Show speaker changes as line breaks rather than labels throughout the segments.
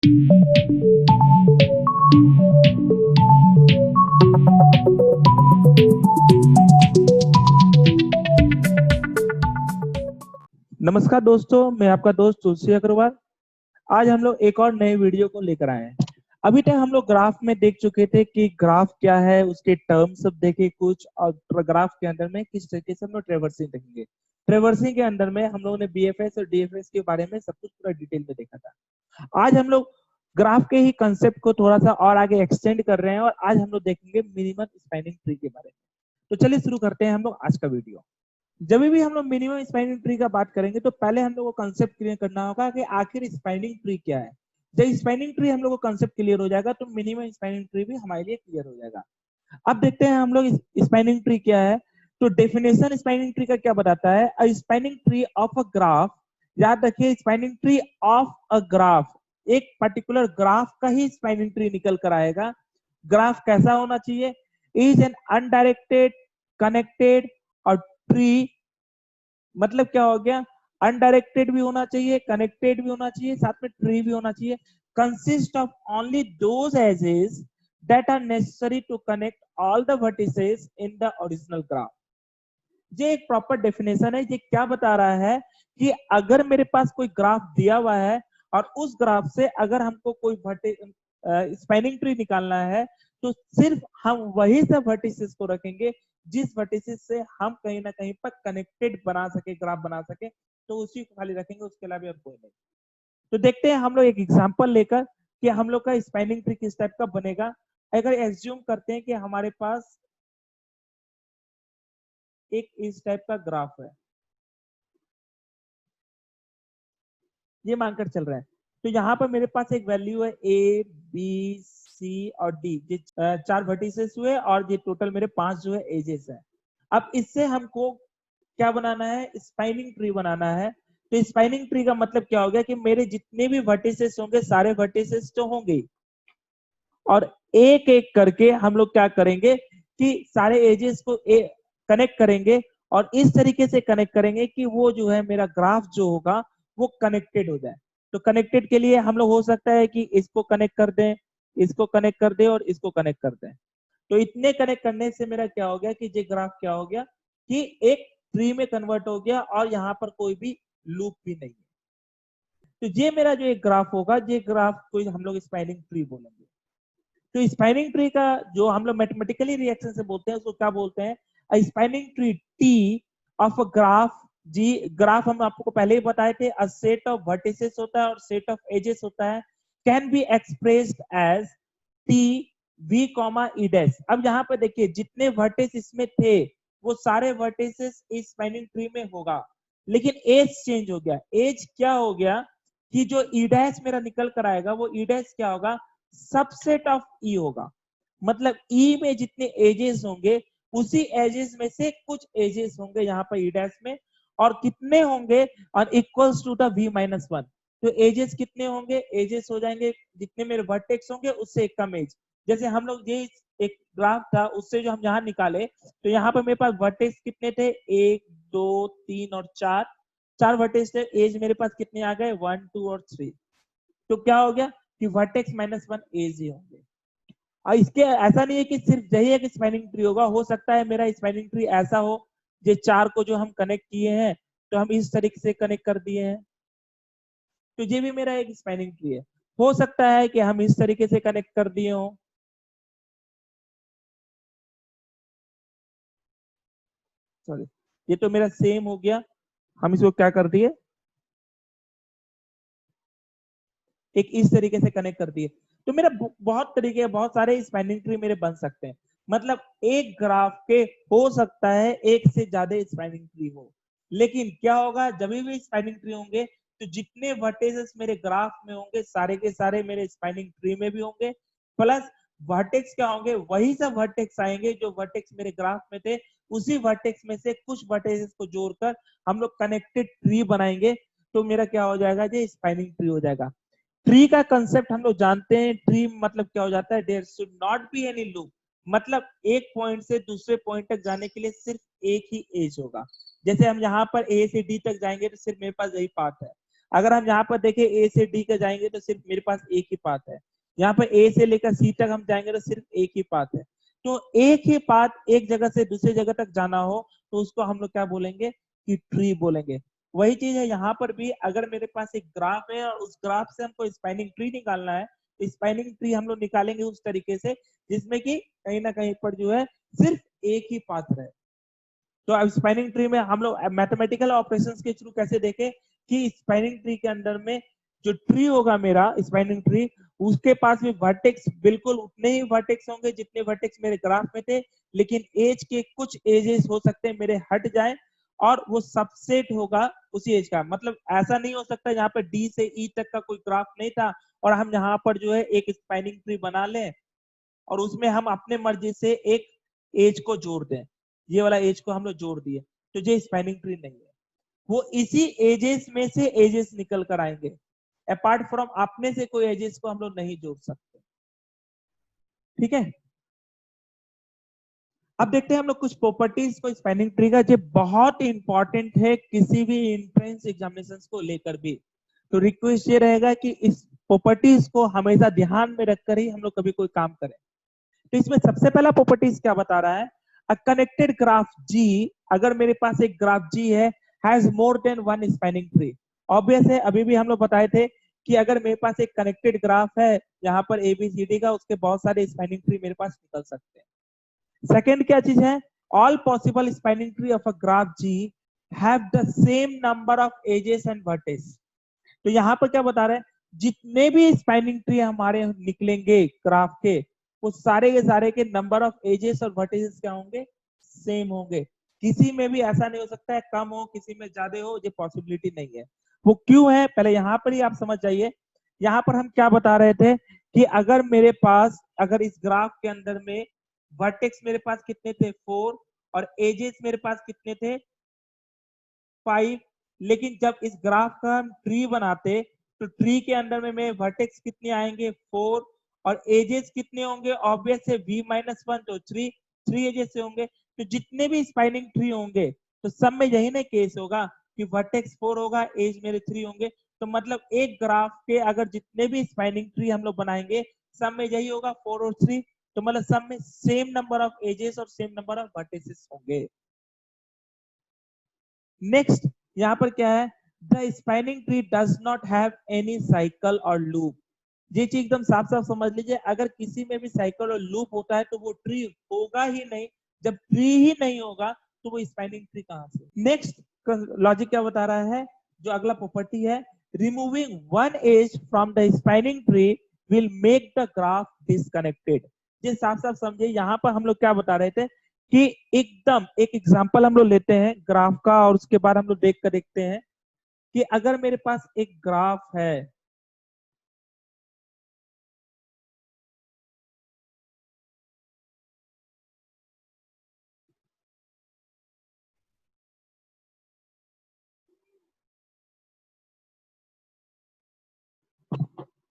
नमस्कार दोस्तों, मैं आपका दोस्त तुलसी अग्रवाल। आज हम लोग एक और नए वीडियो को लेकर आए हैं। अभी तक हम लोग ग्राफ में देख चुके थे कि ग्राफ क्या है, उसके टर्म्स सब देखे कुछ, और ग्राफ के अंदर में किस तरीके से हम लोग ट्रेवर्सिंग देखेंगे। ट्रेवर्सिंग के अंदर में हम लोगों ने बीएफएस और डीएफएस के बारे में सब कुछ पूरा डिटेल में देखा था। आज हम लोग ग्राफ के ही कंसेप्ट को थोड़ा सा और आगे एक्सटेंड कर रहे हैं और आज हम लोग देखेंगे मिनिमम स्पैनिंग ट्री के बारे में। तो चलिए शुरू करते हैं हम लोग आज का वीडियो। जब भी हम लोग मिनिमम स्पैनिंग ट्री का बात करेंगे तो पहले हम लोग को कंसेप्ट क्लियर करना होगा कि आखिर स्पैनिंग ट्री क्या है। जब स्पैनिंग ट्री हम लोग को कंसेप्ट क्लियर हो जाएगा तो मिनिमम स्पैनिंग ट्री भी हमारे लिए क्लियर हो जाएगा। अब देखते हैं हम लोग स्पैनिंग ट्री क्या है। तो डेफिनेशन स्पैनिंग ट्री का क्या बताता है, a spanning tree of a graph. याद रखिए, spanning tree of a graph, एक पर्टिकुलर ग्राफ का ही स्पैनिंग ट्री निकल कर आएगा। ग्राफ कैसा होना चाहिए, इज एन अनडायरेक्टेड, कनेक्टेड और ट्री। मतलब क्या हो गया, अनडायरेक्टेड भी होना चाहिए, कनेक्टेड भी होना चाहिए, साथ में ट्री भी होना चाहिए। Consist of only those edges that are necessary to connect all the vertices in the original graph. ये एक प्रॉपर डेफिनेशन है। ये क्या बता रहा है कि अगर मेरे पास कोई ग्राफ दिया हुआ है और उस ग्राफ से अगर हमको कोई स्पैनिंग ट्री निकालना है तो सिर्फ हम वही सब वर्टिसेस को रखेंगे जिस वर्टिसेस से हम कहीं ना कहीं पर कनेक्टेड बना सके, ग्राफ बना सके, तो उसी को खाली रखेंगे, उसके अलावा और कोई नहीं। तो देखते हैं हम लोग एक एग्जांपल लेकर कि हम लोग का स्पैनिंग ट्री किस टाइप का बनेगा। अगर एज्यूम करते हैं कि हमारे पास एक इस टाइप का ग्राफ है, ये मानकर चल रहा है। तो यहाँ पर मेरे पास एक वैल्यू है ए बी सी और डी, ये चार वर्टिसेस हुए और ये टोटल मेरे पांच जो है एजेस है। अब इससे हमको क्या बनाना है, स्पाइनिंग ट्री बनाना है। तो स्पाइनिंग ट्री का मतलब क्या हो गया कि मेरे जितने भी वर्टिसेस होंगे सारे वर्टिसेस तो होंगे और एक एक करके हम लोग क्या करेंगे कि सारे एजेस को कनेक्ट करेंगे और इस तरीके से कनेक्ट करेंगे कि वो जो है मेरा ग्राफ जो होगा वो कनेक्टेड हो जाए। तो कनेक्टेड के लिए हम लोग हो सकता है कि इसको कनेक्ट कर दें, इसको कनेक्ट कर दें और इसको कनेक्ट कर दें। तो इतने कनेक्ट करने से मेरा क्या हो गया कि ये ग्राफ क्या हो गया कि एक ट्री में कन्वर्ट हो गया और यहाँ पर कोई भी लूप भी नहीं है। तो ये मेरा जो एक ग्राफ होगा, ये ग्राफ को हम लोग स्पाइनिंग ट्री बोलेंगे। तो स्पाइनिंग ट्री का जो हम लोग मैथमेटिकली रिएक्शन से बोलते हैं उसको क्या बोलते हैं, spanning tree T of a graph. जी, ग्राफ हम आपको पहले ही बताए थे, अ सेट ऑफ वर्टिसेस होता है और सेट ऑफ एजेस होता है, can be expressed as T V comma E dash. अब यहाँ पे देखिए जितने वर्टिस इसमें थे वो सारे वर्टिसेस इस स्पाइनिंग ट्री में होगा, लेकिन एज चेंज हो गया। एज क्या हो गया कि जो ई डैश मेरा निकल कर आएगा वो ई डैश क्या होगा, सबसेट ऑफ ई होगा। मतलब ई में जितने एजेस होंगे उसी एजेस में से कुछ एजेस होंगे यहाँ पर ई डैश में, और कितने होंगे, और equals to the V minus one. तो एजेस कितने होंगे, एजेस हो जाएंगे जितने मेरे वर्टेक्स होंगे उससे एक कम एज। जैसे हम लोग ये एक ग्राफ था उससे जो हम यहाँ निकाले, तो यहाँ पर मेरे पास वर्टेक्स कितने थे, एक दो तीन और चार, चार वर्टेक्स थे। एज मेरे पास कितने आ गए, वन टू और थ्री। तो क्या हो गया कि वर्टेक्स माइनस वन एज ही होंगे। और इसके ऐसा नहीं है कि सिर्फ यही एक स्पैनिंग ट्री होगा, हो सकता है मेरा स्पैनिंग ट्री ऐसा हो ये चार को जो हम कनेक्ट किए हैं तो हम इस तरीके से कनेक्ट कर दिए हैं, तो ये भी मेरा एक स्पैनिंग ट्री है। हो सकता है कि हम इस तरीके से कनेक्ट कर दिए हो। सॉरी, ये तो मेरा सेम हो गया, हम इसको क्या कर दिए, एक इस तरीके से कनेक्ट कर दिए। तो मेरा बहुत तरीके, बहुत सारे स्पैनिंग ट्री मेरे बन सकते हैं। मतलब एक ग्राफ के हो सकता है एक से ज्यादा स्पैनिंग ट्री हो, लेकिन क्या होगा जब भी स्पैनिंग ट्री होंगे तो जितने वर्टेसेस मेरे ग्राफ में होंगे सारे के सारे मेरे स्पैनिंग ट्री में भी होंगे। प्लस वर्टेक्स क्या होंगे, वही सब वर्टेक्स आएंगे जो वर्टेक्स मेरे ग्राफ में थे, उसी वर्टेक्स में से कुछ वर्टेसेस को जोड़कर हम लोग कनेक्टेड ट्री बनाएंगे। तो मेरा क्या हो जाएगा, ये स्पैनिंग ट्री हो जाएगा। ट्री का कंसेप्ट हम लोग जानते हैं, ट्री मतलब क्या हो जाता है, there should not be any loop. मतलब एक पॉइंट से दूसरे पॉइंट तक जाने के लिए सिर्फ एक ही एज होगा। जैसे हम यहाँ पर ए से डी तक जाएंगे तो सिर्फ मेरे पास यही पाथ है। अगर हम यहाँ पर देखें ए से डी का जाएंगे तो सिर्फ मेरे पास एक ही पाथ है। यहाँ पर ए से लेकर सी तक हम जाएंगे तो सिर्फ एक ही पाथ है। तो एक ही पाथ एक जगह से दूसरी जगह तक जाना हो तो उसको हम लोग क्या बोलेंगे कि ट्री बोलेंगे। वही चीज है यहाँ पर भी, अगर मेरे पास एक ग्राफ है और उस ग्राफ से हमको स्पैनिंग ट्री निकालना है तो स्पैनिंग ट्री हम लोग निकालेंगे उस तरीके से जिसमें कि कहीं ना कहीं पर जो है सिर्फ एक ही पाथ रहे। तो अब स्पैनिंग ट्री में हम लोग मैथमेटिकल ऑपरेशंस के थ्रू कैसे देखें कि स्पैनिंग ट्री के अंदर में जो ट्री होगा मेरा स्पैनिंग ट्री, उसके पास भी वर्टेक्स बिल्कुल उतने ही वर्टेक्स होंगे जितने वर्टेक्स मेरे ग्राफ में थे, लेकिन एज के कुछ एजेस हो सकते हैं मेरे हट जाए और वो सबसेट होगा उसी एज का। मतलब ऐसा नहीं हो सकता यहाँ पर डी से ई तक का कोई ग्राफ नहीं था और हम यहाँ पर जो है एक स्पैनिंग ट्री बना लें और उसमें हम अपने मर्जी से एक एज को जोड़ दें, ये वाला एज को हम लोग जोड़ दिए, तो ये स्पैनिंग ट्री नहीं है। वो इसी एजेस में से एजेस निकल कर आएंगे, अपार्ट फ्रॉम अपने से कोई एजेस को हम लोग नहीं जोड़ सकते। ठीक है, अब देखते हैं हम लोग कुछ प्रॉपर्टीज को स्पैनिंग ट्री का, जो बहुत इंपॉर्टेंट है किसी भी एंट्रेंस एग्जामिनेशन को लेकर भी। तो रिक्वेस्ट ये रहेगा कि इस प्रॉपर्टीज को हमेशा ध्यान में रखकर ही हम लोग कभी कोई काम करें। तो इसमें सबसे पहला प्रॉपर्टीज क्या बता रहा है, अ कनेक्टेड ग्राफ जी, अगर मेरे पास एक ग्राफ जी है, has more than one spanning tree. Obvious है, अभी भी हम लोग बताए थे कि अगर मेरे पास एक कनेक्टेड ग्राफ है यहाँ पर एबीसीडी का, उसके बहुत सारे स्पैनिंग ट्री मेरे पास निकल सकते हैं। सेकेंड क्या चीज है, all possible spanning tree of a graph G have the same number of edges and vertex. तो यहाँ पर क्या बता रहे हैं, जितने भी स्पैनिंग ट्री हमारे निकलेंगे ग्राफ के, वो सारे के सारे के नंबर ऑफ एजेस और वर्टिसेस क्या होंगे, सेम होंगे। किसी में भी ऐसा नहीं हो सकता है कम हो किसी में ज्यादा हो, ये पॉसिबिलिटी नहीं है। वो क्यों है पहले यहाँ पर ही आप समझ जाइए। यहाँ पर हम क्या बता रहे थे कि अगर मेरे पास, अगर इस ग्राफ के अंदर में वर्टेक्स मेरे पास कितने थे 4 और एजेस मेरे पास कितने थे 5, लेकिन जब इस ग्राफ का हम ट्री बनाते तो ट्री के अंदर में वर्टेक्स कितने आएंगे 4 और एजेस कितने होंगे, ऑब्वियस है v-1 तो 3 एजेस से होंगे। तो जितने भी स्पाइनिंग ट्री होंगे तो सब में यही ना केस होगा कि वर्टेक्स 4 होगा, एज मेरे 3 होंगे। तो मतलब एक ग्राफ के अगर जितने भी स्पाइनिंग ट्री हम लोग बनाएंगे सब में यही होगा 4 और 3, तो मतलब सब में सेम नंबर ऑफ एजेस और सेम नंबर ऑफ वर्टिसेस होंगे। नेक्स्ट यहाँ पर क्या है, the spanning tree does not have any cycle और लूप। ये चीज एकदम साफ साफ समझ लीजिए, अगर किसी में भी साइकिल और लूप होता है तो वो ट्री होगा ही नहीं। जब ट्री ही नहीं होगा तो वो स्पैनिंग ट्री कहां से। नेक्स्ट लॉजिक क्या बता रहा है, जो अगला प्रॉपर्टी है, removing one edge from the spanning tree will make the graph disconnected. ये साफ साफ समझिए, यहाँ पर हम लोग क्या बता रहे थे कि एकदम एक एग्जांपल हम लोग लेते हैं ग्राफ का और उसके बाद हम लोग देख कर देखते हैं कि अगर मेरे पास एक ग्राफ है,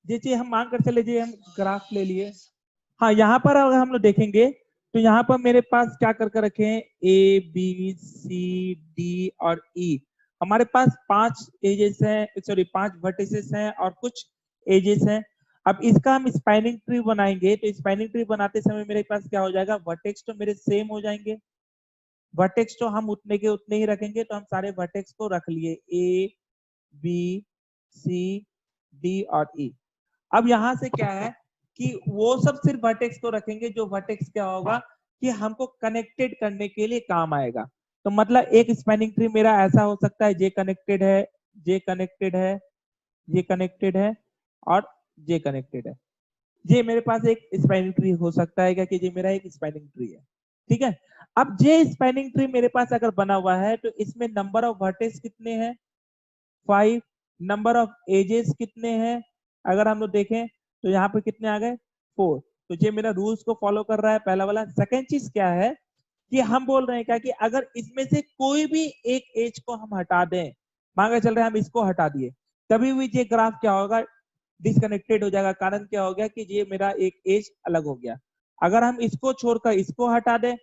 ये चीज हम मान कर चले, जी हम ग्राफ ले लिए। हाँ, यहाँ पर अगर हम लोग देखेंगे तो यहाँ पर मेरे पास क्या कर रखे हैं, ए बी सी डी और ई। हमारे पास 5 एजेस हैं, सॉरी 5 वर्टिसेस हैं और कुछ एजेस हैं। अब इसका हम स्पैनिंग ट्री बनाएंगे तो स्पैनिंग ट्री बनाते समय मेरे पास क्या हो जाएगा, वर्टेक्स तो मेरे सेम हो जाएंगे, वर्टेक्स तो हम उतने के उतने ही रखेंगे। तो हम सारे वर्टेक्स को रख लिए ए बी सी डी और ई। अब यहां से क्या है कि वो सब सिर्फ वर्टेक्स को रखेंगे जो वर्टेक्स क्या होगा कि हमको कनेक्टेड करने के लिए काम आएगा। तो मतलब एक स्पैनिंग ट्री मेरा ऐसा हो सकता है, जे कनेक्टेड है, जे कनेक्टेड है, ये कनेक्टेड है और जे कनेक्टेड है। ये मेरे पास एक स्पैनिंग ट्री हो सकता है क्या कि ये मेरा एक स्पैनिंग ट्री है। ठीक है, अब ये स्पैनिंग ट्री मेरे पास अगर बना हुआ है तो इसमें नंबर ऑफ वर्टेक्स कितने हैं 5, नंबर ऑफ एजेस कितने हैं अगर हम लोग देखें तो यहाँ पे कितने आ गए 4। तो ये मेरा रूल्स को फॉलो कर रहा है, पहला वाला। सेकंड चीज क्या है कि हम बोल रहे हैं क्या कि अगर इसमें से कोई भी एक एज को हम हटा दें, मान के चल रहे हैं हम इसको हटा दिए, तभी भी ये ग्राफ क्या होगा, डिसकनेक्टेड हो जाएगा। कारण क्या हो गया कि ये मेरा एक एज अलग हो गया। अगर हम इसको छोड़कर इसको हटा दें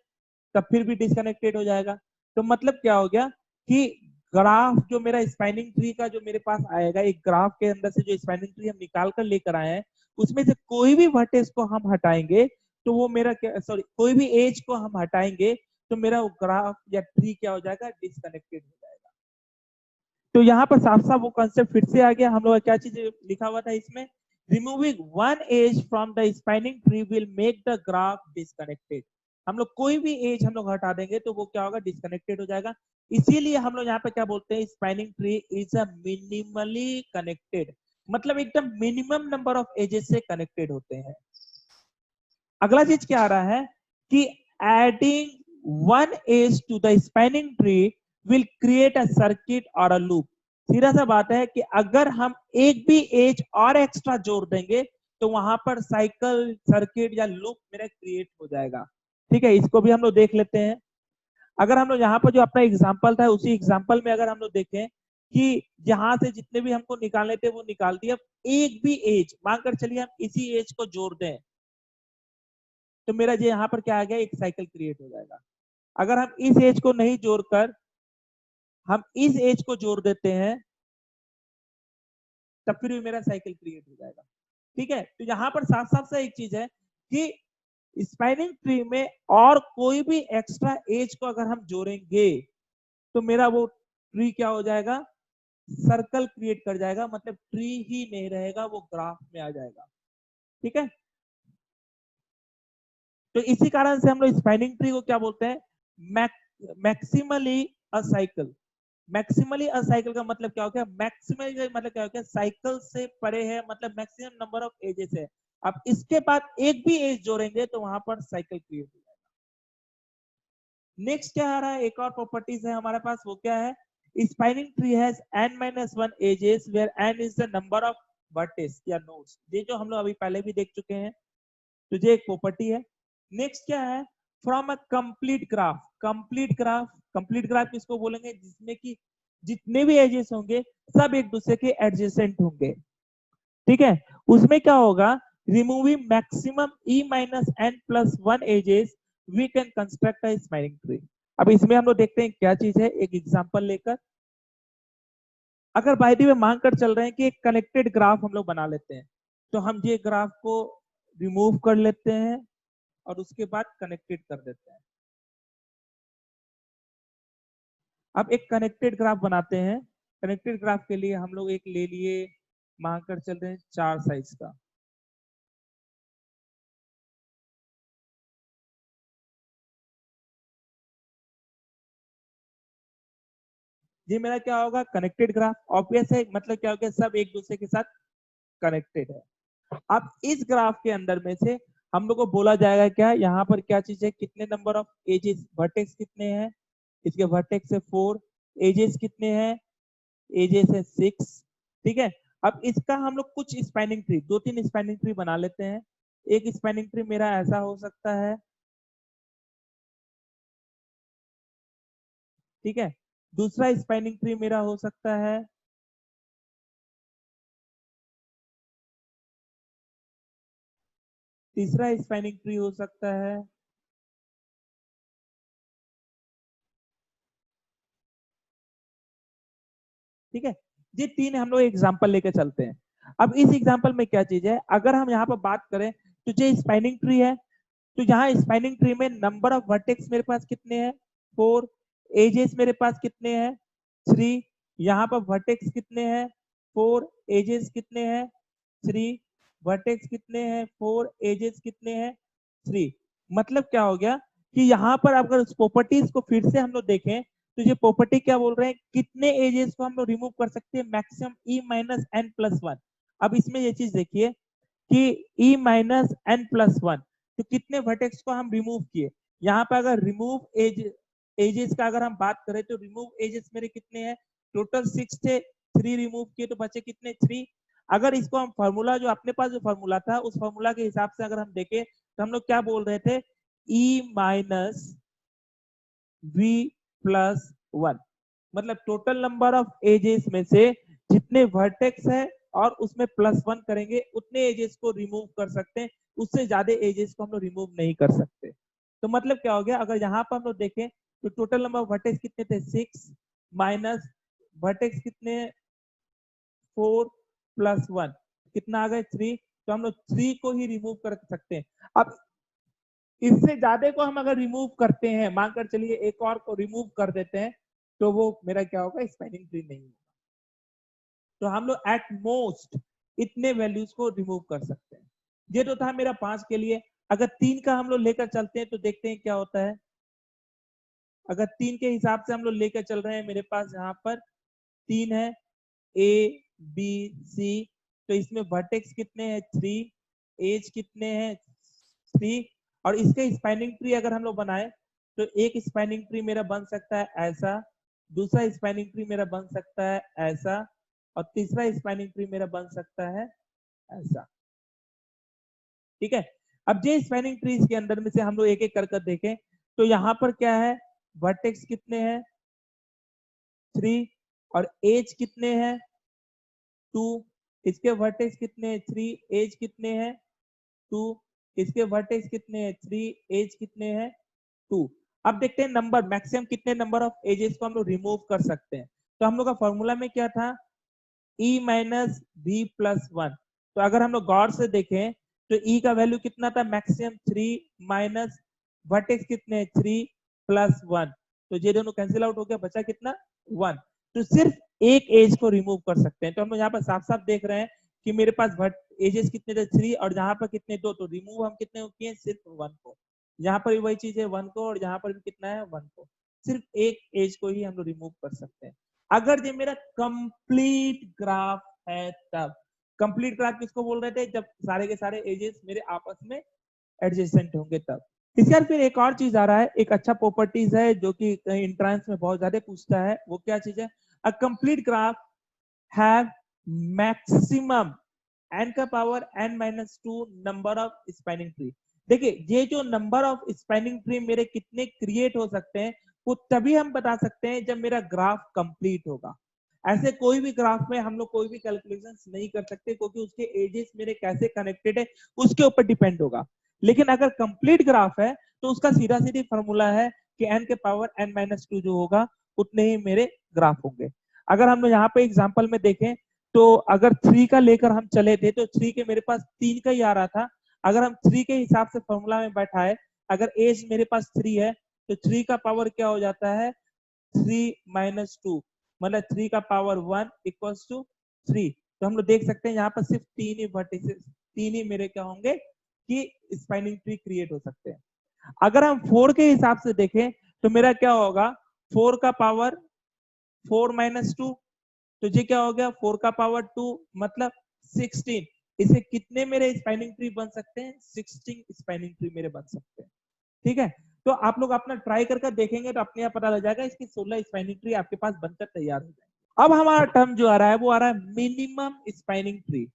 तब फिर भी डिसकनेक्टेड हो जाएगा। तो मतलब क्या हो गया कि ग्राफ जो मेरा स्पाइनिंग ट्री का जो मेरे पास आएगा, एक ग्राफ के अंदर से जो स्पाइनिंग ट्री हम निकाल कर लेकर आए हैं, उसमें से कोई भी वर्टेक्स को हम हटाएंगे तो वो मेरा क्या, सॉरी, कोई भी एज को हम हटाएंगे तो मेरा वो ग्राफ या ट्री क्या हो जाएगा, डिसकनेक्टेड हो जाएगा। तो यहाँ पर साफ साफ वो कंसेप्ट फिर से आ गया। हम लोग क्या चीज लिखा हुआ था इसमें, removing one edge from the spanning tree will make the graph disconnected. हम लोग कोई भी एज हम लोग हटा देंगे तो वो क्या होगा, डिसकनेक्टेड हो जाएगा। इसीलिए हम लोग यहाँ पे क्या बोलते हैं, spanning tree is a minimally connected, मतलब एकदम मिनिमम नंबर ऑफ एजेस से कनेक्टेड होते हैं। अगला चीज क्या आ रहा है कि adding one edge to the spanning tree will create a circuit और अ लूप। सीधा सा बात है कि अगर हम एक भी एज और एक्स्ट्रा जोड़ देंगे तो वहां पर साइकिल, सर्किट या लूप मेरा क्रिएट हो जाएगा। ठीक है, इसको भी हम लोग देख लेते हैं। अगर हम लोग यहाँ पर जो अपना एग्जाम्पल था, उसी एग्जाम्पल में अगर हम लोग देखें कि यहाँ से जितने भी हमको निकालने थे वो निकाल दिए। अब एक भी एज मानकर चलिए हम इसी एज को जोड़ दें तो मेरा जो यहाँ पर क्या आ गया, एक साइकिल क्रिएट हो जाएगा। अगर हम इस एज को नहीं जोड़कर हम इस एज को जोड़ देते हैं तब फिर भी मेरा साइकिल क्रिएट हो जाएगा। ठीक है, तो यहाँ पर साफ साफ से एक चीज है कि स्पाइनिंग ट्री में और कोई भी एक्स्ट्रा एज को अगर हम जोड़ेंगे तो मेरा वो ट्री क्या हो जाएगा, सर्कल क्रिएट कर जाएगा, मतलब ट्री ही नहीं रहेगा, वो ग्राफ में आ जाएगा। ठीक है, तो इसी कारण से हम लोग स्पाइनिंग ट्री को क्या बोलते हैं, मैक्सिमली अ साइकिल। मैक्सिमली अ साइकिल का मतलब क्या हो गया, मैक्सिमली मतलब क्या हो गया, साइकिल से परे है, मतलब मैक्सिमम नंबर ऑफ एजेस है। अब इसके बाद एक भी एज जोड़ेंगे तो वहां पर साइकिल क्रिएट हो जाएगा। नेक्स्ट क्या आ रहा है, एक और प्रॉपर्टीज है हमारे पास, वो क्या है, spanning tree has n-1 edges where n is the number of vertex या नोड्स। ये जो हम लोग अभी पहले भी देख चुके हैं, तो ये एक प्रॉपर्टी है। नेक्स्ट क्या है, from a complete graph. Complete graph, complete graph किसको बोलेंगे, जिसमें कि जितने भी एजेस होंगे सब एक दूसरे के एडजेसेंट होंगे। ठीक है, उसमें क्या होगा, removing maximum e minus n plus 1 edges we can construct a spanning tree. अब इसमें हम लोग देखते हैं क्या चीज है, एक एग्जांपल लेकर। अगर बाय द वे मान कर चल रहे हैं कि एक कनेक्टेड ग्राफ हम लोग बना लेते हैं, तो हम ये ग्राफ को रिमूव कर लेते हैं और उसके बाद कनेक्टेड कर देते हैं। अब एक कनेक्टेड ग्राफ बनाते हैं। कनेक्टेड ग्राफ के लिए हम लोग एक ले लिए, मान कर चल रहे हैं 4 साइज का। ये मेरा क्या होगा, कनेक्टेड ग्राफ। ऑब्वियस है, मतलब क्या हो गया, सब एक दूसरे के साथ कनेक्टेड है। अब इस ग्राफ के अंदर में से हम लोग को बोला जाएगा क्या, यहाँ पर क्या चीज है, कितने नंबर ऑफ एजेस, वर्टेक्स कितने हैं, इसके वर्टेक्स है 4, एजेस कितने हैं, एजेस है 6। ठीक है, अब इसका हम लोग कुछ स्पैनिंग ट्री, 2-3 स्पैनिंग ट्री बना लेते हैं। एक स्पैनिंग ट्री मेरा ऐसा हो सकता है। ठीक है, दूसरा स्पैनिंग ट्री मेरा हो सकता है, तीसरा स्पैनिंग ट्री हो सकता है, ठीक है। ये 3 हम लोग एग्जांपल लेके चलते हैं। अब इस एग्जांपल में क्या चीज है, अगर हम यहाँ पर बात करें तो ये स्पैनिंग ट्री है, तो यहाँ स्पैनिंग ट्री में नंबर ऑफ वर्टेक्स मेरे पास कितने हैं, 4, एजेस मेरे पास कितने हैं, 3, यहाँ पर वर्टेक्स कितने हैं, 4, एजेस कितने हैं, 3, वर्टेक्स कितने हैं, 4, एजेस कितने हैं, 3। मतलब क्या हो गया कि यहाँ पर अगर उस प्रॉपर्टीज को फिर से हम लोग देखें तो ये प्रॉपर्टी क्या बोल रहे हैं, कितने एजेस को हम लोग रिमूव कर सकते हैं, maximum E minus N plus 1। अब इसमें ये चीज देखिए कि ई माइनस एन प्लस 1, तो कितने वर्टेक्स को हम रिमूव किए। यहाँ पे अगर रिमूव एजेस का अगर हम बात करें तो रिमूव एजेस मेरे कितने हैं, टोटल 6 थे, 3 रिमूव किए तो बचे कितने, 3। अगर इसको हम फॉर्मूला, जो अपने पास जो फॉर्मूला था उस फॉर्मूला के हिसाब से अगर हम देखें तो हम लोग क्या बोल रहे थे, ई माइनस वी प्लस 1, मतलब टोटल नंबर ऑफ एजेस में से जितने वर्टेक्स है और उसमें प्लस 1 करेंगे उतने एजेस को रिमूव कर सकते हैं, उससे ज्यादा एजेस को हम लोग रिमूव नहीं कर सकते। तो मतलब क्या हो गया, अगर यहाँ पर हम लोग देखें तो टोटल नंबर ऑफ वर्टेक्स कितने थे, 6 माइनस वर्टेक्स कितने हैं 4 + 1 कितना आ गए 3, तो हम लोग 3 को ही रिमूव कर सकते हैं। अब इससे ज्यादा को हम अगर रिमूव करते हैं, मानकर चलिए एक और को रिमूव कर देते हैं, तो वो मेरा क्या होगा स्पैनिंग ट्री नहीं होगा। तो हम लोग एट मोस्ट इतने वैल्यूज को रिमूव कर सकते हैं। ये तो था मेरा 5 के लिए। अगर 3 का हम लोग लेकर चलते हैं तो देखते हैं क्या होता है। अगर 3 के हिसाब से हम लोग लेकर चल रहे हैं, मेरे पास यहाँ पर 3 है ए बी सी, तो इसमें वर्टेक्स कितने हैं 3, एज कितने हैं 3, और इसके स्पैनिंग ट्री अगर हम लोग बनाए तो एक स्पैनिंग ट्री मेरा बन सकता है ऐसा, दूसरा स्पैनिंग ट्री मेरा बन सकता है ऐसा, और तीसरा स्पैनिंग ट्री मेरा बन सकता है ऐसा। ठीक है, अब ये स्पैनिंग ट्रीज के अंदर में से हम लोग एक एक कर देखें तो यहाँ पर क्या है, वर्टेक्स कितने हैं 3, और एज कितने हैं 2, इसके वर्टेक्स कितने हैं 3, एज कितने हैं 2, इसके वर्टेक्स कितने हैं 3, एज कितने हैं 2। अब देखते हैं नंबर मैक्सिमम कितने नंबर ऑफ एजेस को हम लोग रिमूव कर सकते हैं। तो हम लोग का फॉर्मूला में क्या था e - v+1। तो अगर हम लोग गौर से देखें तो e का वैल्यू कितना था मैक्सिमम 3 माइनस वर्टेक्स कितने 3 + 1, तो ये दोनों कैंसिल आउट हो गया, बचा कितना 1। तो सिर्फ एक एज को रिमूव कर सकते हैं। तो हम लोग यहाँ पर साफ साफ देख रहे हैं कि मेरे पास एजेस कितने थे 3, और यहाँ पर कितने 2, तो रिमूव हम कितने किए सिर्फ 1 को। यहाँ पर भी वही चीज है 1 को, और यहाँ पर भी कितना है 1 को। सिर्फ एक एज को ही हम लोग रिमूव कर सकते हैं अगर ये मेरा कंप्लीट ग्राफ है तब। कंप्लीट ग्राफ किसको बोल रहे थे, जब सारे के सारे एजेस मेरे आपस में एडजेसेंट होंगे तब। इसके बाद फिर एक और चीज आ रहा है, एक अच्छा प्रॉपर्टीज है जो कि इंट्रांस में बहुत ज्यादा पूछता है। वो क्या चीज है, a complete graph have maximum n का power n-2 number of spanning tree. देखिए ये जो नंबर ऑफ स्पैनिंग ट्री मेरे कितने क्रिएट हो सकते हैं वो तभी हम बता सकते हैं जब मेरा ग्राफ कंप्लीट होगा। ऐसे कोई भी ग्राफ में हम लोग कोई भी कैलकुलेशंस नहीं कर सकते क्योंकि उसके एजेस मेरे कैसे कनेक्टेड है उसके ऊपर डिपेंड होगा। लेकिन अगर कंप्लीट ग्राफ है तो उसका सीधा सीधी फॉर्मूला है कि n के पावर n-2 जो होगा उतने ही मेरे ग्राफ होंगे। अगर हम यहाँ पे एग्जाम्पल में देखें तो अगर 3 का लेकर हम चले थे तो 3 के मेरे पास 3 का ही आ रहा था। अगर हम 3 के हिसाब से फॉर्मूला में बैठाए, अगर एज मेरे पास 3 है तो 3 का पावर क्या हो जाता है 3 - 2, मतलब 3 का पावर 1 = 3। तो हम लोग देख सकते हैं यहाँ पर सिर्फ 3 ही वर्टिसेस, 3 ही मेरे क्या होंगे कि स्पाइनिंग ट्री क्रिएट हो सकते हैं। अगर हम 4 के हिसाब से देखें तो मेरा क्या होगा 4 का पावर 4 - 2, तो ये क्या हो गया 4 का पावर 2 मतलब 16। इसे कितने मेरे स्पाइनिंग ट्री बन सकते हैं 16 स्पाइनिंग ट्री मेरे बन सकते हैं। ठीक है, तो आप लोग अपना ट्राई करके देखेंगे तो अपने आप पता लग जाएगा, इसकी 16 स्पाइनिंग ट्री आपके पास बनकर तैयार हो जाएगी। अब हमारा टर्म जो आ रहा है वो आ रहा है minimum spinning tree.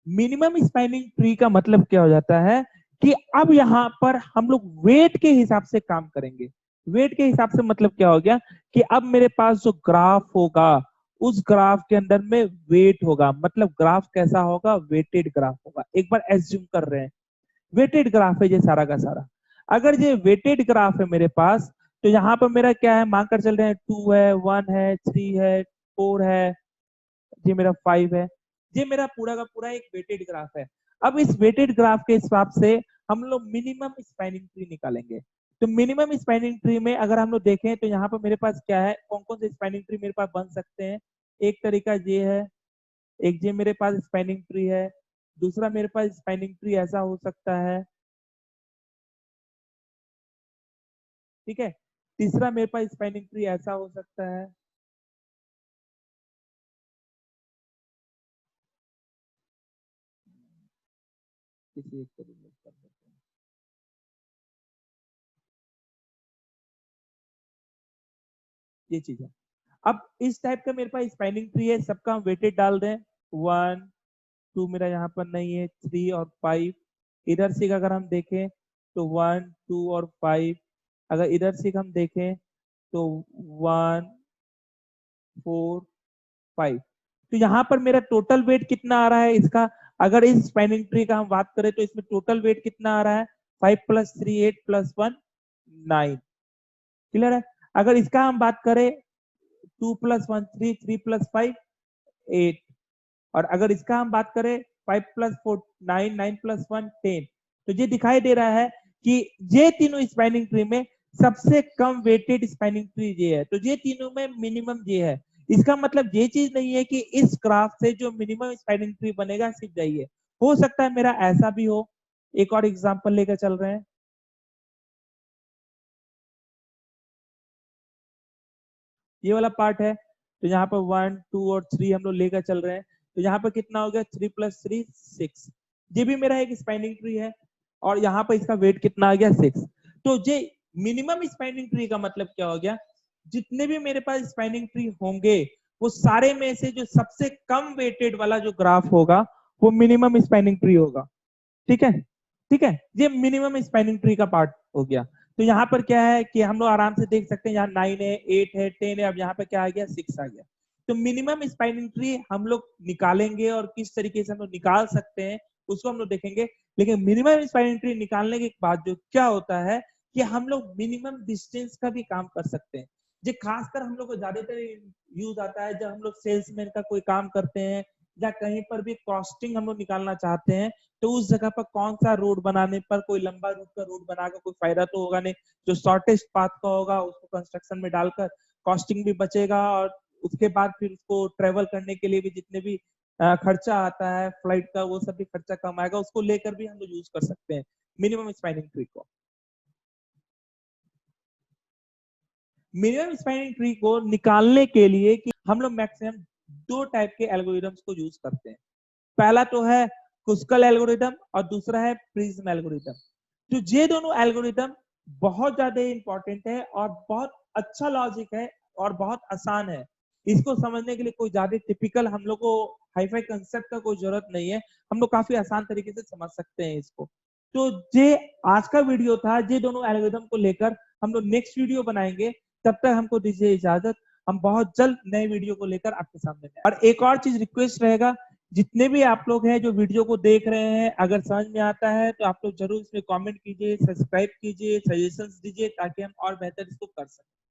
Minimum spinning tree का मतलब क्या हो जाता है कि अब यहाँ पर हम लोग वेट के हिसाब से काम करेंगे। वेट के हिसाब से मतलब क्या हो गया कि अब मेरे पास जो ग्राफ होगा उस ग्राफ के अंदर में वेट होगा, मतलब ग्राफ कैसा होगा वेटेड ग्राफ होगा। एक बार एज्यूम कर रहे हैं वेटेड ग्राफ है ये सारा का सारा। अगर ये वेटेड ग्राफ है मेरे पास तो यहाँ पर मेरा क्या है मानकर चल रहे हैं 2 है 1 है 3 है 4 है, ये मेरा 5 है। ये मेरा पूरा का पूरा एक वेटेड ग्राफ है। अब इस वेटेड ग्राफ के हिसाब से हम लोग मिनिमम स्पैनिंग ट्री निकालेंगे। तो मिनिमम स्पैनिंग ट्री में अगर हम लोग देखें तो यहाँ पर मेरे पास क्या है, कौन कौन से स्पैनिंग ट्री मेरे पास बन सकते हैं। एक तरीका ये है, एक ये मेरे पास स्पैनिंग ट्री है, दूसरा मेरे पास स्पैनिंग ट्री ऐसा हो सकता है, ठीक है, तीसरा मेरे पास स्पैनिंग ट्री ऐसा हो सकता है। किसी एक को रिमूव कर देते हैं। ये चीज है। अब इस टाइप का मेरे पास स्पैनिंग ट्री है, सबका हम वेटेड डाल दें 1 2 मेरा यहाँ पर नहीं है 3 और 5। इधर से अगर हम देखें तो 1 2 और 5। अगर इधर से हम देखें तो 1 4 5। तो यहाँ पर मेरा टोटल वेट कितना आ रहा है इसका, अगर इस स्पैनिंग ट्री का हम बात करें तो इसमें टोटल वेट कितना आ रहा है 5 + 3 8 + 1 9। क्लियर है। अगर इसका हम बात करें 2 + 1 3, 3 + 5 8। और अगर इसका हम बात करें 5 + 4 9, 9 + 1 10। तो ये दिखाई दे रहा है कि ये तीनों स्पैनिंग ट्री में सबसे कम वेटेड स्पैनिंग ट्री ये है। तो ये तीनों में मिनिमम ये है। इसका मतलब ये चीज नहीं है कि इस ग्राफ से जो मिनिमम स्पैनिंग ट्री बनेगा सिर्फ यही है, हो सकता है मेरा ऐसा भी हो। एक और एग्जांपल लेकर चल रहे हैं। ये वाला पार्ट है, तो यहाँ पर 1 2 और 3 हम लोग लेकर चल रहे हैं। तो यहाँ पर कितना हो गया, 3 + 3 6। ये भी मेरा एक स्पैनिंग ट्री है और यहाँ पर इसका वेट कितना आ गया 6। तो ये मिनिमम स्पैनिंग ट्री का मतलब क्या हो गया, जितने भी मेरे पास स्पैनिंग ट्री होंगे वो सारे में से जो सबसे कम वेटेड वाला जो ग्राफ होगा वो मिनिमम स्पैनिंग ट्री होगा। ठीक है, ठीक है, ये मिनिमम स्पैनिंग ट्री का पार्ट हो गया। तो यहाँ पर क्या है कि हम लोग आराम से देख सकते हैं, यहाँ 9 है, 8 है, 10 है, अब यहाँ पर क्या आ गया 6 आ गया। तो मिनिमम स्पैनिंग ट्री हम लोग निकालेंगे और किस तरीके से हम लोग निकाल सकते हैं उसको हम लोग देखेंगे। लेकिन मिनिमम स्पैनिंग ट्री निकालने के बाद जो क्या होता है कि हम लोग मिनिमम डिस्टेंस का भी काम कर सकते हैं। जो खासकर हम लोग को ज्यादातर यूज आता है जब हम लोग सेल्समैन का कोई काम करते हैं या कहीं पर भी कॉस्टिंग हम लोग निकालना चाहते हैं, तो उस जगह पर कौन सा रोड बनाने पर कोई लंबा रूट का रोड बनाकर कोई फायदा तो होगा नहीं। जो शॉर्टेस्ट पाथ का होगा उसको कंस्ट्रक्शन में डालकर कॉस्टिंग भी बचेगा और उसके बाद फिर उसको ट्रेवल करने के लिए भी जितने भी खर्चा आता है फ्लाइट का वो सब भी खर्चा कम आएगा, उसको लेकर भी हम लोग यूज कर सकते हैं मिनिमम स्पैनिंग ट्री को। मिनिमम स्पैनिंग ट्री को निकालने के लिए कि हम लोग मैक्सिमम दो टाइप के एल्गोरिथम्स को यूज करते हैं। पहला तो है कुस्कल एल्गोरिथम और दूसरा है प्रिज्म एल्गोरिथम। तो ये दोनों एल्गोरिथम बहुत ज्यादा इंपॉर्टेंट है और बहुत अच्छा लॉजिक है और बहुत आसान है। इसको समझने के लिए कोई ज्यादा टिपिकल हम लोग को हाईफाई कंसेप्ट का कोई जरूरत नहीं है, हम लोग काफी आसान तरीके से समझ सकते हैं इसको। तो ये आज का वीडियो था, ये दोनों एल्गोरिथम को लेकर हम लोग नेक्स्ट वीडियो बनाएंगे। तब तक हमको दीजिए इजाजत, हम बहुत जल्द नए वीडियो को लेकर आपके सामने आएंगे। और एक और चीज रिक्वेस्ट रहेगा, जितने भी आप लोग हैं जो वीडियो को देख रहे हैं, अगर समझ में आता है तो आप लोग जरूर इसमें कमेंट कीजिए, सब्सक्राइब कीजिए, सजेशंस दीजिए ताकि हम और बेहतर इसको कर सकें।